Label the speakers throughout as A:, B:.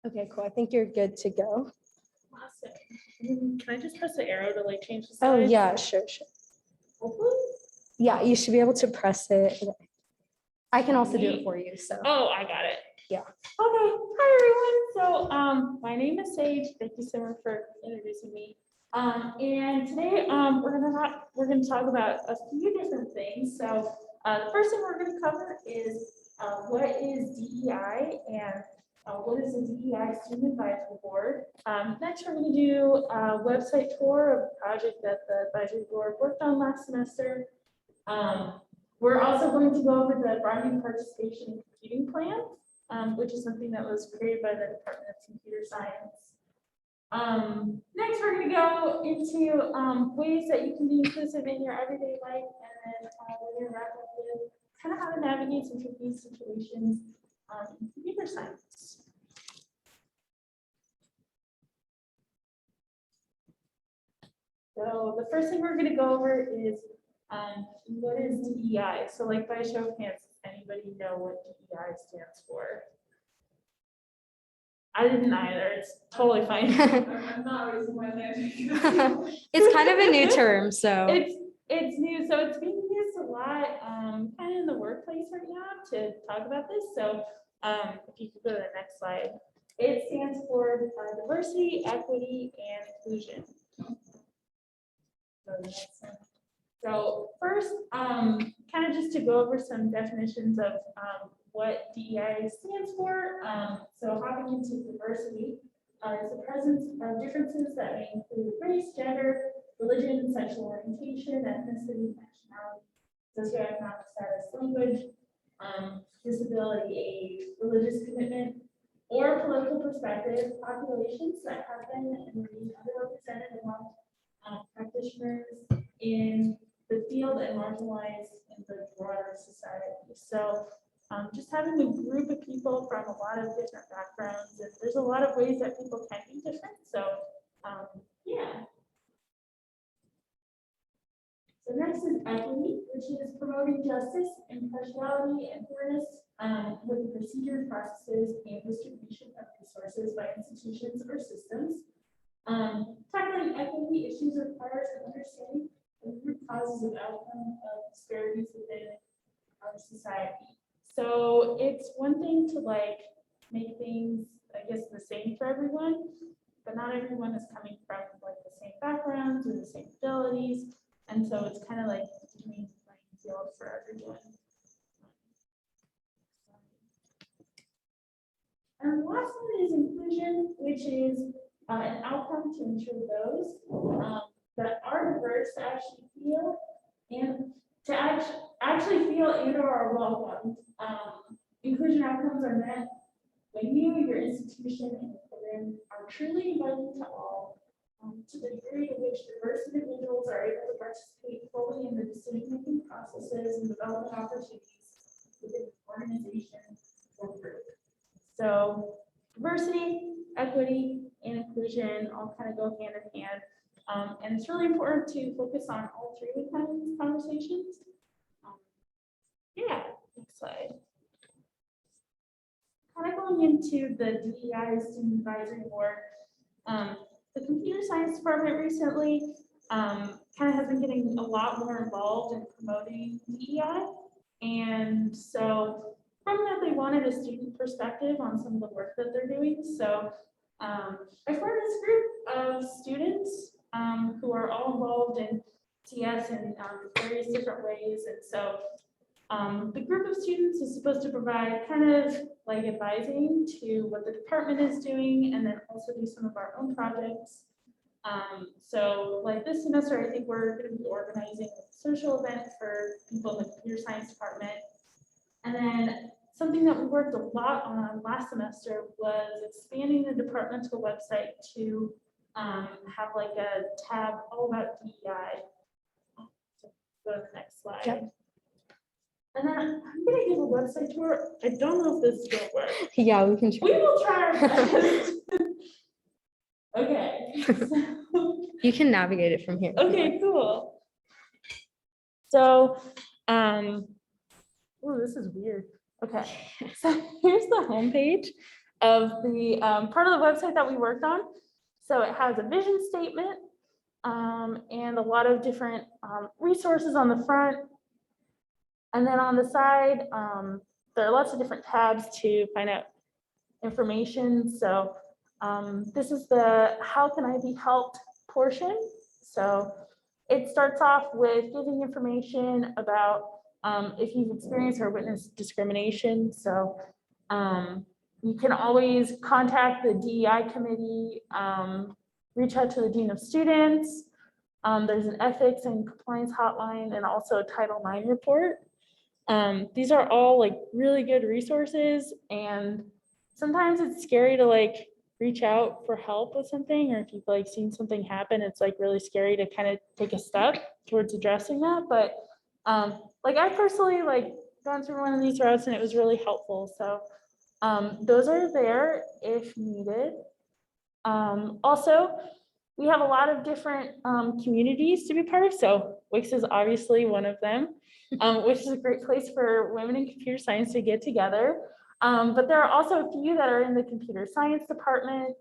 A: Okay, cool. I think you're good to go.
B: Awesome. Can I just press the arrow to like change the
A: Oh,
B: size?
A: yeah, sure.
B: Hopefully.
A: Yeah, you should be able to press it. I can also do it for you, so.
B: Oh, I got it.
A: Yeah.
B: Okay. Hi, everyone. So, my name is Sage. Thank you so much for introducing me. And today, we're gonna talk about a few different things. So, the first thing we're gonna cover is what is DEI and what is the DEI Student Advisory Board. Next, we're gonna do a website tour of a project that the advisory board worked on last semester. We're also going to go over the Broadening Participation in Computing Plan, which is something that was created by the Department of Computer Science. Next, we're going to go into ways that you can be inclusive in your everyday life, and then we're going to wrap up with kind of how to navigate some tricky situations in computer science. So the first thing we're going to go over is what is DEI? So like by a show of hands, does anybody know what DEI stands for? I didn't either. It's totally fine. I'm not raising my hand.
A: It's kind of a new term, so.
B: It's new, so it's being used a lot, kind of in the workplace right now to talk about this. So if you could go to the next slide, it stands for diversity, equity, and inclusion. So first, kind of just to go over some definitions of what DEI stands for. So hopping into diversity is the presence of differences that may include race, gender, religion, sexual orientation, ethnicity, nationality, socioeconomic status, language, disability, age, religious commitment, or political perspective, populations that have been and remain underrepresented among practitioners in the field and marginalized in the broader society. So just having a group of people from a lot of different backgrounds, and there's a lot of ways that people can be different. So yeah. So next is equity, which is promoting justice, impartiality, and fairness with the procedures, processes, and distribution of resources by institutions or systems. Tackling equity issues requires an understanding of the root causes of outcome of disparities within our society. So it's one thing to like make things, I guess, the same for everyone, but not everyone is coming from like the same backgrounds or the same abilities. And so it's kind of like doing the playing field for everyone. And the last one is inclusion, which is an outcome to ensure those that are diverse to actually feel and or are welcomed. Inclusion outcomes are met when you, your institution, and the program are truly inviting to all, to the degree to which diverse individuals are able to participate fully in the decision-making processes and development opportunities within the organization or group. So diversity, equity, and inclusion all kind of go hand in hand. And it's really important to focus on all three of these conversations. Yeah, next slide. Kind of going into the DEI Student Advisory Board. The Computer Science Department recently kind of has been getting a lot more involved in promoting DEI. And so from that, they wanted a student perspective on some of the work that they're doing. So I formed this group of students who are all involved in TS in various different ways. And so the group of students is supposed to provide kind of like advising to what the department is doing, and then also do some of our own projects. So like this semester, I think we're going to be organizing a social event for people in the computer science department. And then something that we worked a lot on last semester was expanding the departmental website to have like a tab all about DEI. So go to the next slide. Yep. And then I'm going to give a website tour. I don't know if this is going to work.
A: Yeah, we can try.
B: We will try our best. Okay. So,
A: you can navigate it from here.
B: Okay, cool. So, oh, this is weird. Okay, so here's the homepage. of the part of the website that we worked on. So it has a vision statement and a lot of different resources on the front. And then on the side, there are lots of different tabs to find out information. So this is the how can I be helped portion. So it starts off with giving information about if you've experienced or witnessed discrimination. So you can always contact the DEI committee, reach out to the dean of students. There's an ethics and compliance hotline and also a Title IX report. These are all like really good resources, and sometimes it's scary to like reach out for help with something, or if you've like seen something happen, it's like really scary to kind of take a step towards addressing that. But like I personally like gone through one of these routes and it was really helpful. So those are there if needed. Also, we have a lot of different communities to be part of. So Wix is obviously one of them, which is a great place for women in computer science to get together. But there are also a few that are in the computer science department.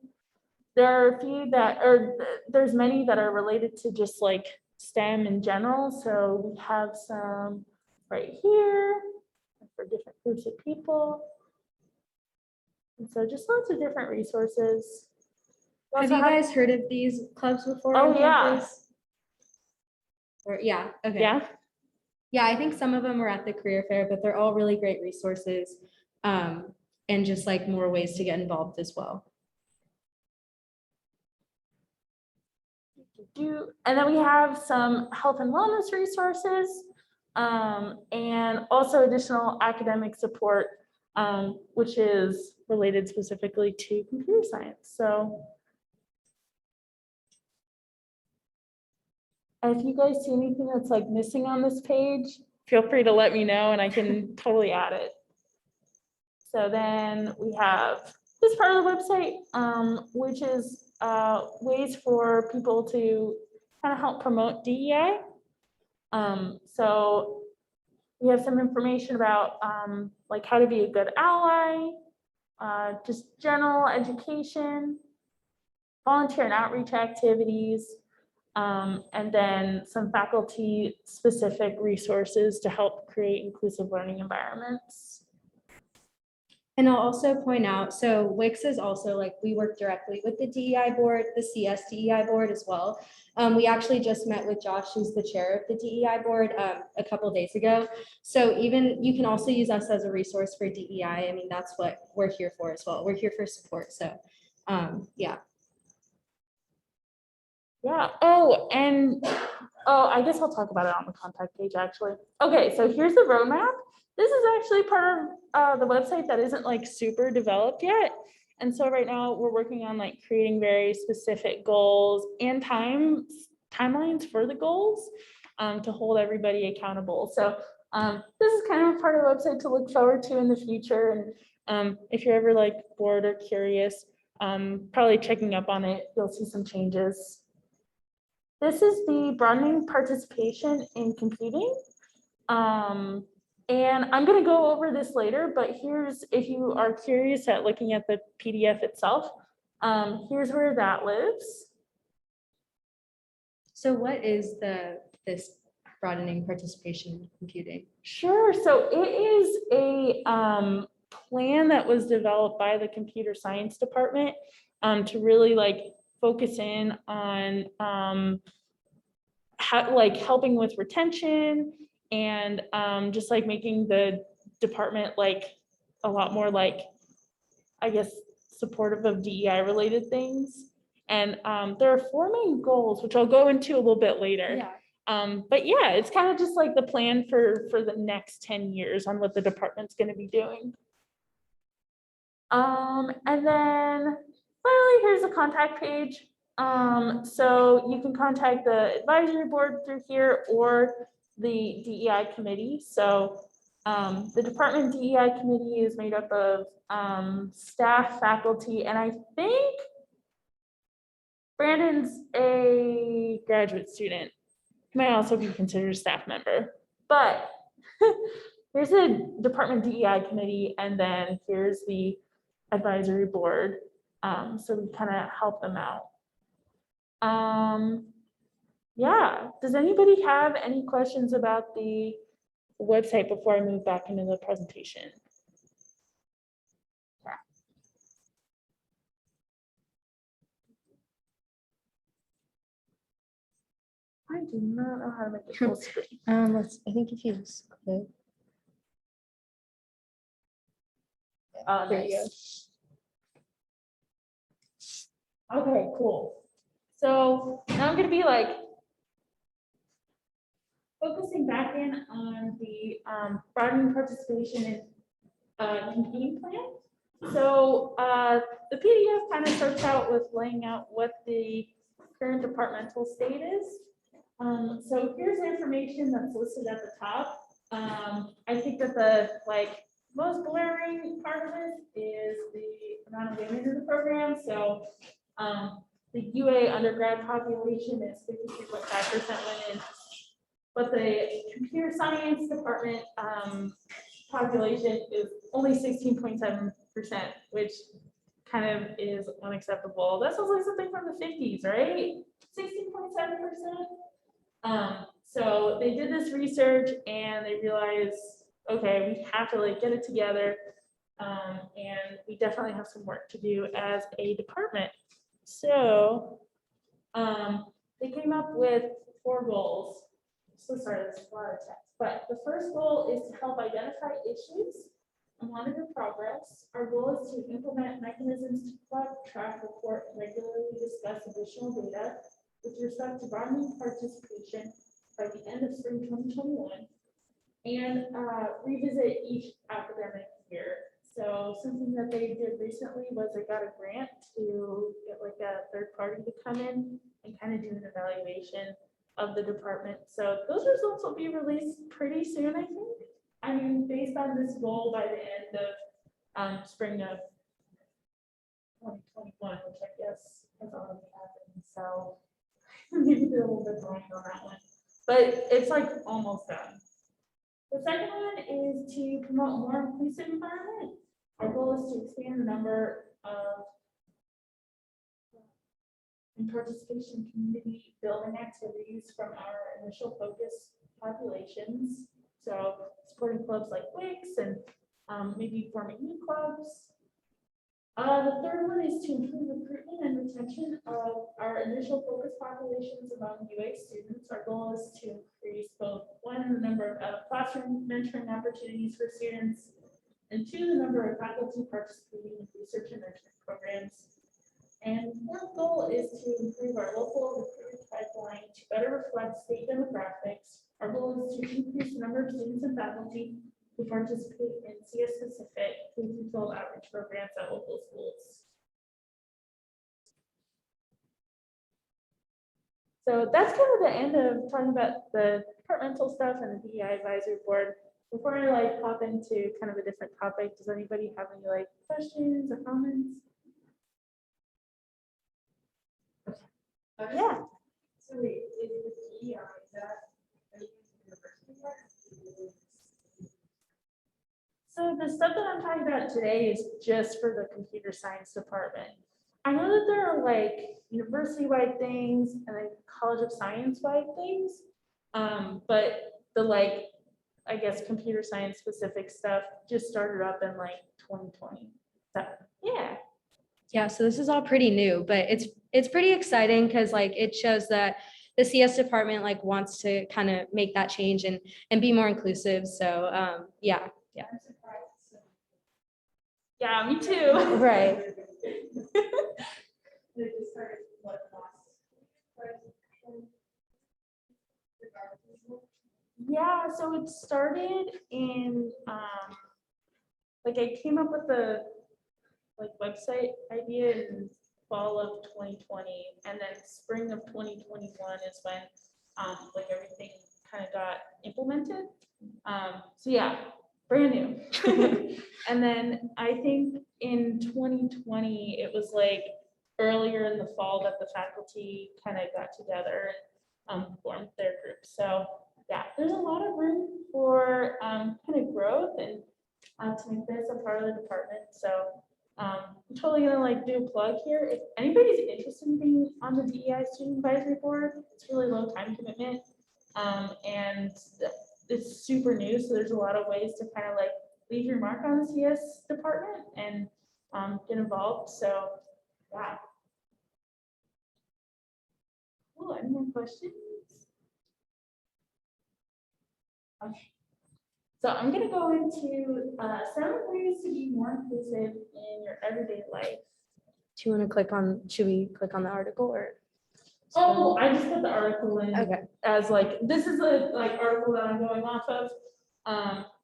B: There are a few that are, there's many that are related to just like STEM in general. So we have some right here for different groups of people. And so just lots of different resources. We
A: Have
B: also
A: you guys heard of these clubs before?
B: Oh,
A: on
B: yeah.
A: campus? Or, yeah, okay.
B: Yeah,
A: Yeah, I think some of them are at the career fair, but they're all really great resources. And just like more ways to get involved as well.
B: and then we have some health and wellness resources, and also additional academic support, which is related specifically to computer science. So if you guys see anything that's like missing on this page, feel free to let me know and I can totally add it. So then we have this part of the website, which is ways for people to kind of help promote DEI. So we have some information about like how to be a good ally, just general education, volunteer and outreach activities, and then some faculty specific resources to help create inclusive learning environments.
A: And I'll also point out, so Wix is also like, we work directly with the DEI board, the CS DEI board as well. We actually just met with Josh, who's the chair of the DEI board, a couple of days ago. So even you can also use us as a resource for DEI. I mean, that's what we're here for as well. We're here for support. So yeah.
B: Yeah. Oh, and I guess I'll talk about it on the contact page actually. Okay, so here's the roadmap. This is actually part of the website that isn't like super developed yet. And so right now we're working on like creating very specific goals and timelines for the goals to hold everybody accountable. So this is kind of a part of the website to look forward to in the future. And if you're ever like bored or curious, probably checking up on it, you'll see some changes. This is the broadening participation in computing. And I'm going to go over this later, but here's, if you are curious at looking at the PDF itself, here's where that lives.
A: So what is this broadening participation in computing?
B: Sure. So it is a plan that was developed by the computer science department to really like focus in on helping with retention and just like making the department like a lot more like, I guess, supportive of DEI related things. And there are 4 main goals, which I'll go into a little bit later.
A: Yeah.
B: But yeah, it's kind of just like the plan for the next 10 years on what the department's going to be doing. And then finally, here's a contact page. So you can contact the advisory board through here or the DEI committee. So the department DEI committee is made up of staff, faculty, and I think Brandon's a graduate student. He might also be considered a staff member, but here's the department DEI committee, and then here's the advisory board. So we kind of help them out. Yeah, does anybody have any questions about the website before I move back into the presentation? I do not know how to make it full screen.
A: I think if you just click.
B: Oh, there you go. Okay, cool. So now I'm gonna be like focusing back in on the broadening participation in competing plan. So the PDF kind of starts out with laying out what the current departmental state is. So here's the information that's listed at the top. I think that the most glaring part of it is the amount of women in the program. So the UA undergrad population is 53.5% women, but the computer science department population is only 16.7%, which kind of is unacceptable. That sounds like something from the 50s, right? 16.7%. So they did this research and they realized, okay, we have to get it together. And we definitely have some work to do as a department. So they came up with 4 goals. So sorry, there's a lot of text, but the first goal is to help identify issues and monitor progress. Our goal is to implement mechanisms to collect, track, report, and regularly discuss additional data with respect to broadening participation by the end of spring 2021, and revisit each academic year. So something that they did recently was they got a grant to get a third party to come in and kind of do an evaluation of the department. So those results will be released pretty soon, I think. I mean, based on this goal by the end of spring of 2021, which I guess has already happened. So maybe they're a little bit behind on that one, but it's almost done. The second one is to promote a more inclusive environment. Our goal is to expand the number of and participation community building activities from our initial focus populations. So supporting clubs like WICS and maybe forming new clubs. The third one is to improve recruitment and retention of our initial focus populations among UA students. Our goal is to increase both 1, the number of classroom mentoring opportunities for students, and 2, the number of faculty participating in research and mentoring programs. And the fourth goal is to improve our local recruitment pipeline to better reflect state demographics. Our goal is to increase the number of students and faculty who participate in CS-specific K-12 outreach programs at local schools. So that's kind of the end of talking about the departmental stuff and the DEI advisory board. Before I hop into kind of a different topic, does anybody have any questions or comments? Yeah.
C: So wait, is the DEI, is that a university part?
B: So the stuff that I'm talking about today is just for the computer science department. I know that there are university-wide things and then College of Science-wide things, but the I guess computer science specific stuff just started up in 2020. So yeah.
A: Yeah, so this is all pretty new, but it's pretty exciting because it shows that the CS department wants to kind of make that change and be more inclusive. So yeah.
C: I'm surprised. So
B: Yeah, me too.
A: Right.
C: they just started what last?
B: Yeah, so it started in I came up with the website idea in fall of 2020, and then spring of 2021 is when everything kind of got implemented. So yeah, brand new. And then I think in 2020 it was earlier in the fall that the faculty kind of got together and formed their group. So yeah, there's a lot of room for kind of growth and to make this a part of the department. So I'm totally gonna like do a plug here. If anybody's interested in being on the DEI Student Advisory Board, it's really low time commitment. And it's super new, so there's a lot of ways to kind of like leave your mark on the CS department and get involved. So yeah. Cool, any more questions? Okay. So I'm gonna go into 7 ways to be more inclusive in your everyday life.
A: Do you want to click on, should we click on the article or?
B: Oh, I just put the article in
A: Okay.
B: as like, this is a like article that I'm going off of.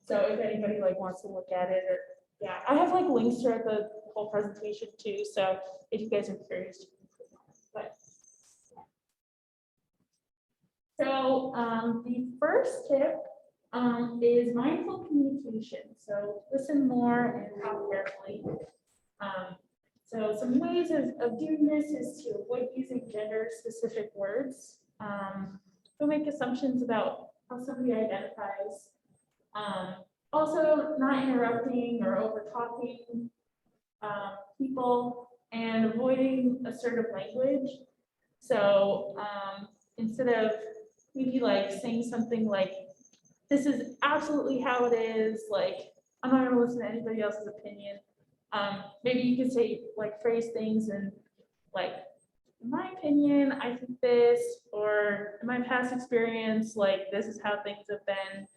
B: So if anybody like wants to look at it, or yeah, I have like links throughout the whole presentation too. So if you guys are curious, you can click on it. But so the first tip is mindful communication. So listen more and talk carefully. So some ways of doing this is to avoid using gender-specific words. Don't make assumptions about how somebody identifies. Also, not interrupting or over-talking people and avoiding assertive language. So instead of maybe like saying something like, this is absolutely how it is, like, I'm not gonna listen to anybody else's opinion. Maybe you could say, like, phrase things and like, in my opinion, I think this, or in my past experience, like, this is how things have been.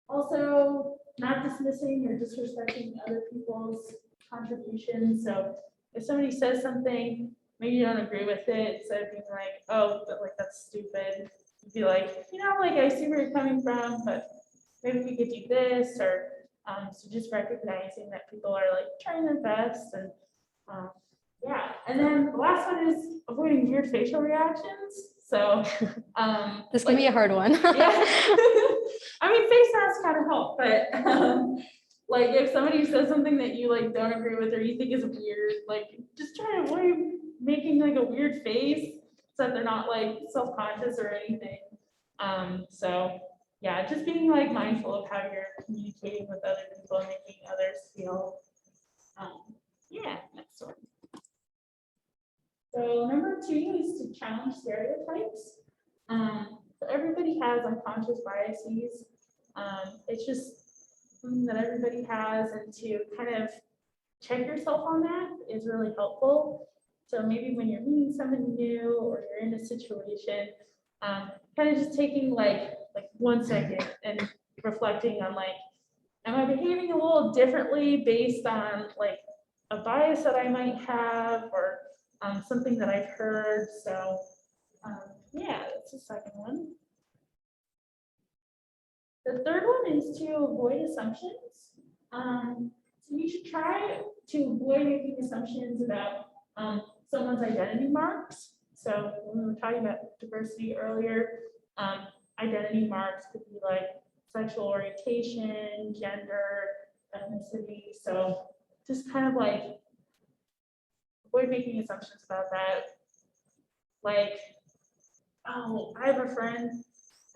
B: Also, not dismissing or disrespecting other people's contributions. So if somebody says something, maybe you don't agree with it, instead of being like, oh, but like, that's stupid. You'd be like, you know, like, I see where you're coming from, but maybe we could do this, or so just recognizing that people are like trying their best. And yeah, and then the last one is avoiding weird facial reactions. So
A: This can be a hard one.
B: yeah. I mean, face masks kind of help, but like if somebody says something that you like don't agree with or you think is weird, like just try to avoid making like a weird face so that they're not like self-conscious or anything. So yeah, just being like mindful of how you're communicating with other people and making others feel. Yeah, next one. So number 2 is to challenge stereotypes. So everybody has unconscious biases. It's just something that everybody has, and to kind of check yourself on that is really helpful. So maybe when you're meeting somebody new or you're in a situation, kind of just taking like 1 second and reflecting on like, am I behaving a little differently based on like a bias that I might have, or something that I've heard. So yeah, that's the second one. The third one is to avoid assumptions. So you should try to avoid making assumptions about someone's identity marks. So when we were talking about diversity earlier, identity marks could be like sexual orientation, gender, ethnicity. So just kind of like avoid making assumptions about that. Like, oh, I have a friend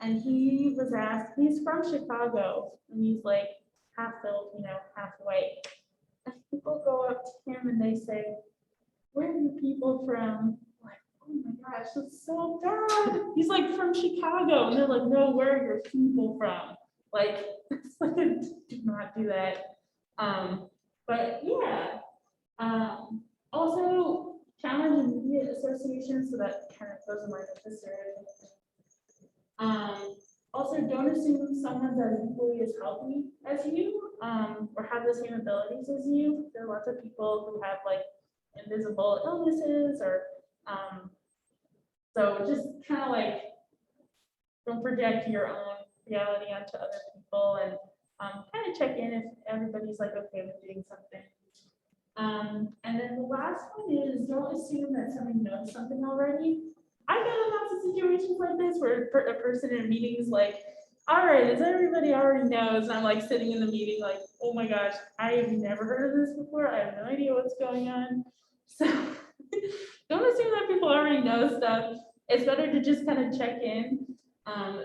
B: and he was asked, he's from Chicago and he's like half Filipino, half white. And people go up to him and they say, where are you people from? Like, oh my gosh, that's so bad. He's like from Chicago. And they're like, no, where are your people from? Like, it's like, do not do that. But yeah. Also challenge immediate association, so that kind of goes in line with this area. Also, don't assume someone's as equally as healthy as you, or have the same abilities as you. There are lots of people who have like invisible illnesses, or so just kind of like don't project your own reality onto other people, and kind of check in if everybody's like okay with doing something. And then the last one is don't assume that somebody knows something already. I've been in lots of situations like this where a person in a meeting is like, all right, as everybody already knows, and I'm like sitting in the meeting like, oh my gosh, I have never heard of this before. I have no idea what's going on. So don't assume that people already know stuff. It's better to just kind of check in.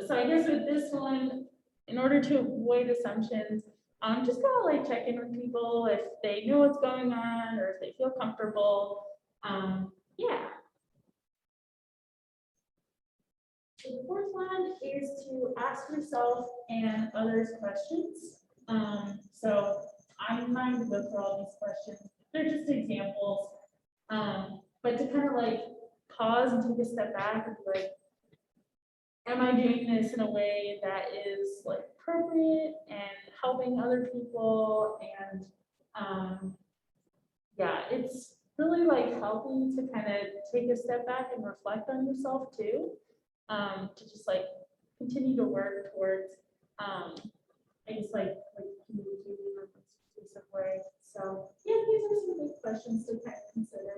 B: So I guess with this one, in order to avoid assumptions, just kind of like check in with people if they know what's going on or if they feel comfortable. Yeah. So the fourth one is to ask yourself and others questions. So I'm not going to go through all these questions. They're just examples. But to kind of like pause and take a step back and be like, am I doing this in a way that is like appropriate and helping other people? And yeah, it's really like helping to kind of take a step back and reflect on yourself too. To just like continue to work towards, I guess like communicating in a inclusive way. So yeah, these are some good questions to kind of consider.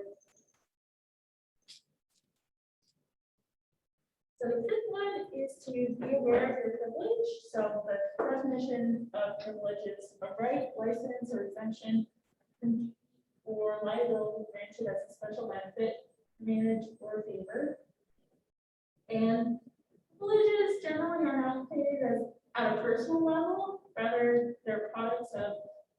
B: So the fifth one is to be aware of your privilege. So the definition of privilege is a right, license, or exemption or liability granted as a special benefit, advantage, or favor. And privileges generally are not created as at a personal level, rather they're products of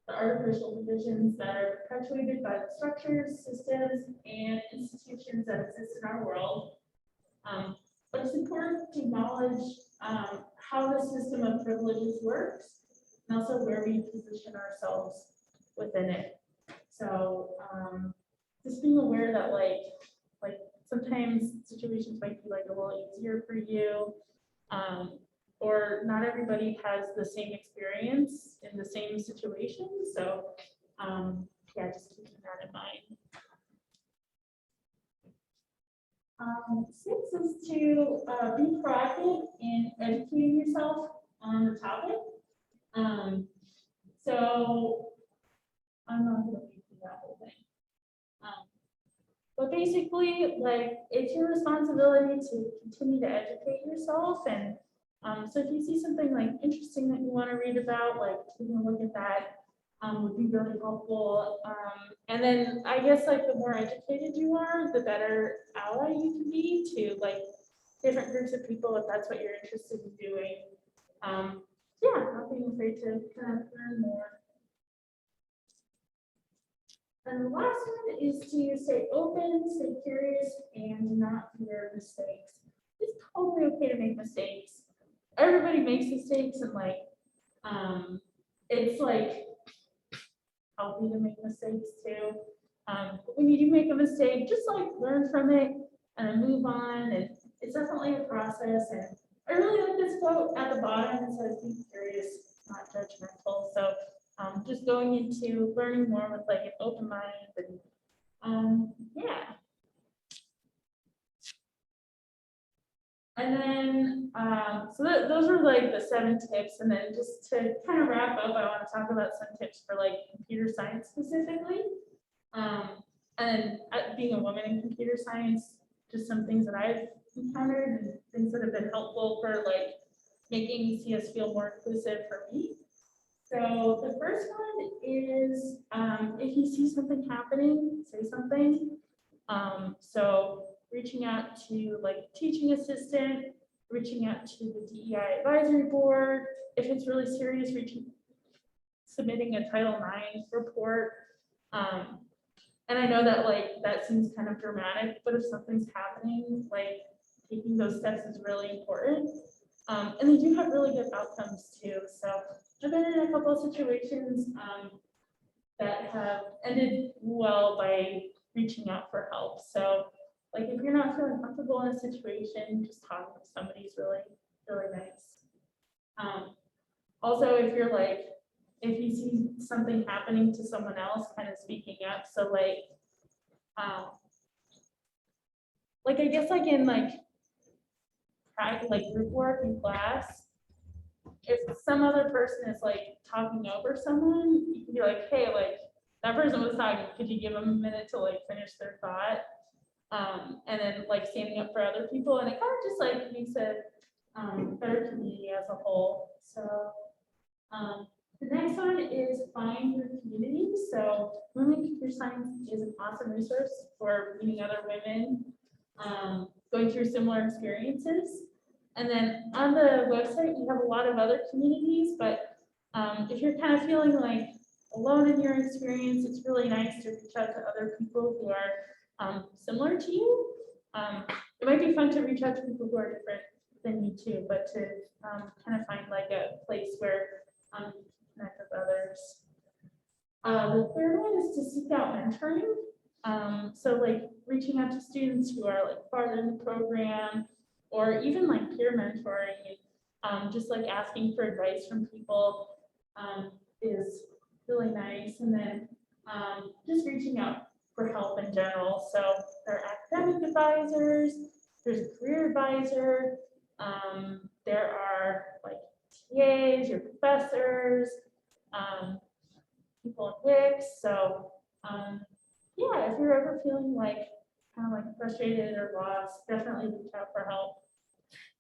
B: the artificial divisions that are perpetuated by the structures, systems, and institutions that exist in our world. But it's important to acknowledge how the system of privileges works and also where we position ourselves within it. So just being aware that like sometimes situations might be like a little easier for you, or not everybody has the same experience in the same situation. So yeah, just keeping that in mind. 6 is to be proactive in educating yourself on the topic. So I'm not going to read through that whole thing. But basically, like, it's your responsibility to continue to educate yourself. And so if you see something like interesting that you want to read about, like taking a look at that would be really helpful. And then I guess like the more educated you are, the better ally you can be to like different groups of people if that's what you're interested in doing. Yeah, not being afraid to kind of learn more. And the last one is to stay open, stay curious, and do not fear mistakes. It's totally okay to make mistakes. Everybody makes mistakes, and like, it's like healthy to make mistakes too. But when you do make a mistake, just like learn from it and move on. And it's definitely a process. And I really like this quote at the bottom. It says, "Be curious, not judgmental." So just going into learning more with like an open mind and yeah. And then so those are like the 7 tips. And then just to kind of wrap up, I want to talk about some tips for like computer science specifically. And being a woman in computer science, just some things that I've encountered and things that have been helpful for like making CS feel more inclusive for me. So the first one is if you see something happening, say something. So reaching out to like a teaching assistant, reaching out to the DEI advisory board. If it's really serious, submitting a Title IX report. And I know that like that seems kind of dramatic, but if something's happening, like taking those steps is really important. And they do have really good outcomes too. So I've been in a couple of situations that have ended well by reaching out for help. So like if you're not feeling comfortable in a situation, just talking to somebody is really, really nice. Also, if you're like, if you see something happening to someone else, kind of speaking up. So like I guess like in like group work in class, if some other person is like talking over someone, you can be like, hey, like that person was talking, could you give them a minute to like finish their thought? And then like standing up for other people, and it kind of just like makes a better community as a whole. So the next one is find your community. So Women in Computer Science is an awesome resource for meeting other women going through similar experiences. And then on the website, we have a lot of other communities, but If you're kind of feeling like alone in your experience, it's really nice to reach out to other people who are similar to you. It might be fun to reach out to people who are different than you too, but to kind of find like a place where you can connect with others. The third one is to seek out mentoring. So like reaching out to students who are like farther in the program, or even like peer mentoring, just like asking for advice from people is really nice. And then just reaching out for help in general. So there are academic advisors, there's a career advisor, there are like TAs, your professors, people in WICS. So yeah, if you're ever feeling like kind of like frustrated or lost, definitely reach out for help.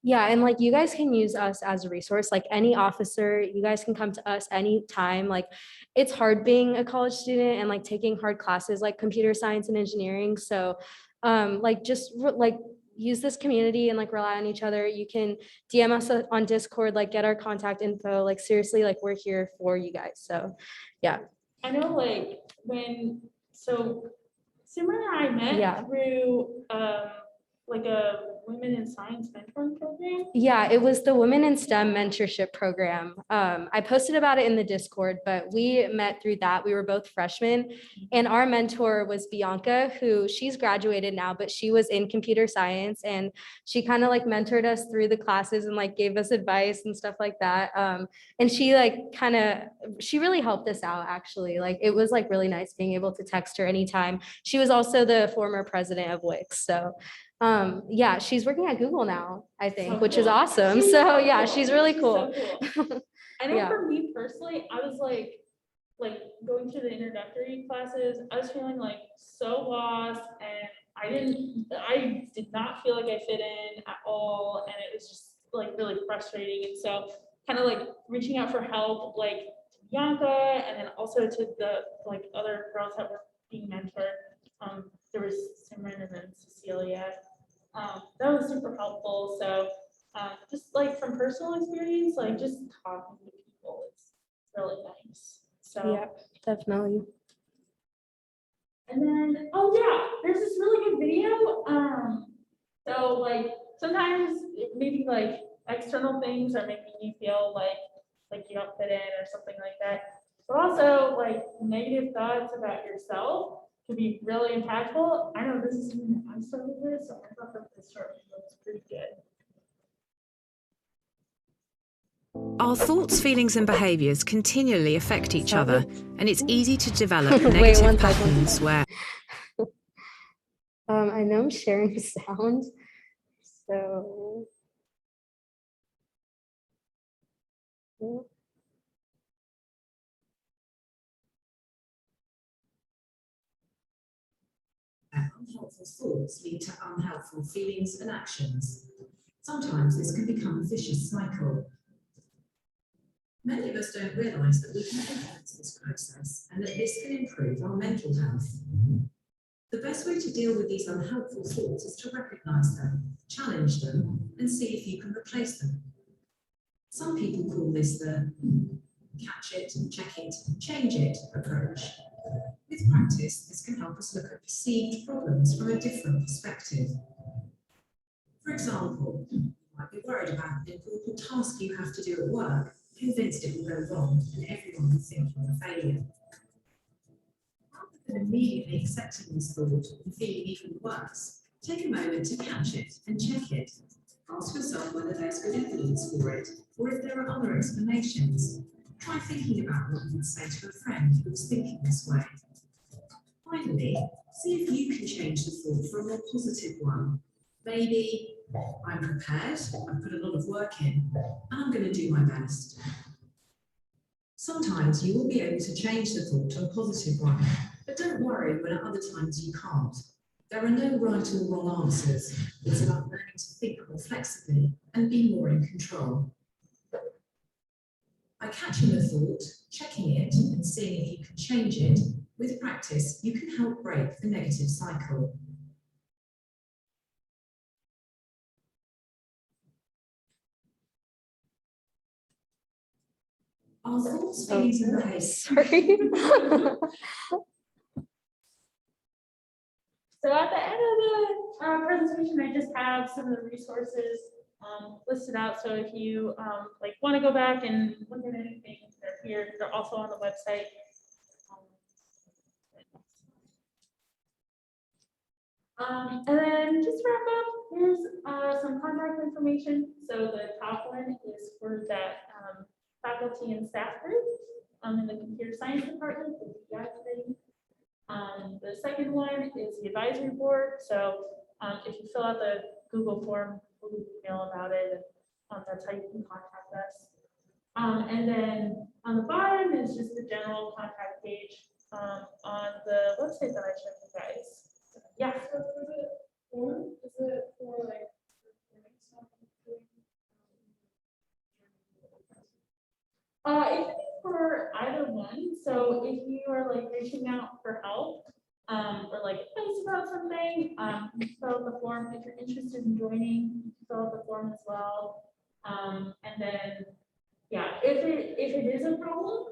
A: Yeah, and like you guys can use us as a resource, like any officer, you guys can come to us anytime. Like it's hard being a college student and like taking hard classes like computer science and engineering. So like just like use this community and like rely on each other. You can DM us on Discord, like get our contact info. Like seriously, like we're here for you guys. So yeah.
B: I know like so Simran and I met
A: Yeah.
B: through like a women in science mentoring program.
A: Yeah, it was the Women in STEM mentorship program. I posted about it in the Discord, but we met through that. We were both freshmen, and our mentor was Bianca, who she's graduated now, but she was in computer science, and she kind of like mentored us through the classes and like gave us advice and stuff like that. And she like she really helped us out actually. Like it was like really nice being able to text her anytime. She was also the former president of WICS, so. Yeah, she's working at Google now, I think,
B: So
A: which is
B: cool.
A: awesome.
B: She's
A: So
B: so
A: yeah,
B: cool.
A: she's really
B: She's
A: cool.
B: so cool. I know
A: Yeah.
B: for me personally, I was like going through the introductory classes, I was feeling like so lost, and I did not feel like I fit in at all, and it was just like really frustrating. And so kind of like reaching out for help, like to Bianca, and then also to the like other girls that were being mentored. There was Simran and then Cecilia. That was super helpful. So just like from personal experience, like just talking to people is really nice. So
A: Yeah, definitely.
B: and then oh yeah, there's this really good video. So like sometimes maybe like external things are making you feel like you don't fit in or something like that. But also like negative thoughts about yourself can be really impactful. I know this is something that I struggled with, so I thought that this short video was pretty good.
D: Our thoughts, feelings, and behaviours continually affect each other, and it's easy to develop
A: Wait,
D: negative
A: one second.
D: patterns where
A: I know I'm sharing sound, so.
E: Unhelpful thoughts lead to unhelpful feelings and actions. Sometimes this can become a vicious cycle. Many of us don't realise that we can influence this process and that this can improve our mental health. The best way to deal with these unhelpful thoughts is to recognise them, challenge them, and see if you can replace them. Some people call this the catch it, check it, change it approach. With practice, this can help us look at perceived problems from a different perspective. For example, you might be worried about an important task you have to do at work, convinced it will go wrong and everyone will think you're a failure. Rather than immediately accepting this thought and feeling even worse, take a moment to catch it and check it. Ask yourself whether there's good evidence for it or if there are other explanations. Try thinking about what you would say to a friend who's thinking this way. Finally, see if you can change the thought for a more positive one. Maybe, I'm prepared, I've put a lot of work in, and I'm going to do my best. Sometimes you will be able to change the thought to a positive one, but don't worry when at other times you can't. There are no right or wrong answers. It's about learning to think more flexibly and be more in control. By catching the thought, checking it, and seeing if you can change it, with practice, you can help break the negative cycle. Our thoughts, feelings and behaviours.
A: Sorry.
B: So at the end of the presentation, I just have some of the resources listed out. So if you like want to go back and look at anything, they're here. They're also on the website. And then just to wrap up, here's some contact information. So the top one is for that faculty and staff group in the computer science department, the DEI committee. The second one is the advisory board. So if you fill out the Google form, we'll email about it, and that's how you can contact us. And then on the bottom is just the general contact page on the website that I showed you guys. Yeah.
C: So for the form, is it for like?
B: It can be for either one. So if you are like reaching out for help, or like advice about something, you fill out the form. If you're interested in joining, you fill out the form as well. And then, yeah, if it is a problem,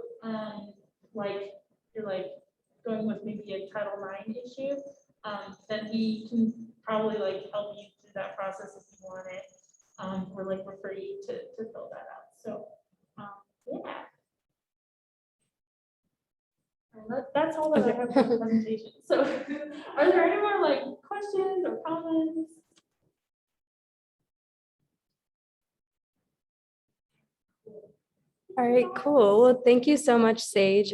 B: like you're like going with maybe a Title IX issue, then we can probably like help you through that process if you want it, or like refer you to fill that out. So, yeah. And that's all that I have for the presentation. So, are there any more like questions or comments?
A: All right, cool. Well, thank you so much, Sage.